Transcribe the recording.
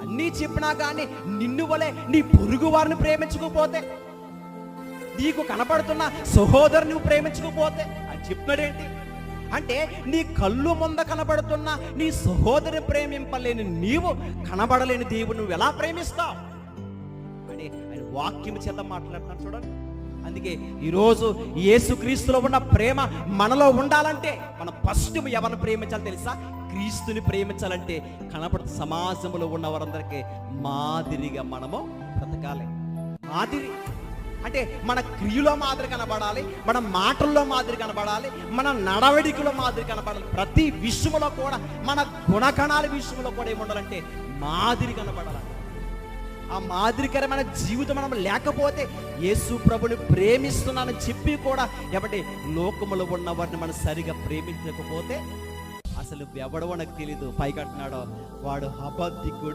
అన్నీ చెప్పినా కానీ నిన్ను వలె నీ పొరుగు వారిని ప్రేమించకపోతే, నీకు కనపడుతున్న సహోదరుని నువ్వు ప్రేమించకపోతే అని చెప్తున్నాడేంటి అంటే, నీ కళ్ళు ముంద కనబడుతున్న నీ సహోదరి ప్రేమింపలేని నీవు కనబడలేని దేవుడు నువ్వు ఎలా ప్రేమిస్తావు అని ఆయన వాక్యం చేత మాట్లాడుతున్నాడు చూడండి. అందుకే ఈరోజు యేసుక్రీస్తులో ఉన్న ప్రేమ మనలో ఉండాలంటే మనం ఫస్ట్ ఎవరిని ప్రేమించాలి తెలుసా? క్రీస్తుని ప్రేమించాలంటే కనపడుతున్న సమాజంలో ఉన్న వారందరికీ మాదిరిగా మనము బ్రతకాలి. మాదిరి అంటే మన క్రియలో మాదిరి కనబడాలి, మన మాటల్లో మాదిరి కనబడాలి, మన నడవడికలో మాదిరి కనబడాలి. ప్రతి విషయంలో కూడా మన గుణగణాల విషయంలో కూడా ఏముండాలంటే మాదిరి కనబడాలి. ఆ మాదిరికరమైన జీవితం మనం లేకపోతే, యేసు ప్రభుని ప్రేమిస్తున్నానని చెప్పి కూడా ఎవరి లోకములో ఉన్న వారిని మనం సరిగా ప్రేమించకపోతే అసలు ఎవడో నాకు తెలీదు. పైకంటున్నాడో వాడు అబద్ధికుడు,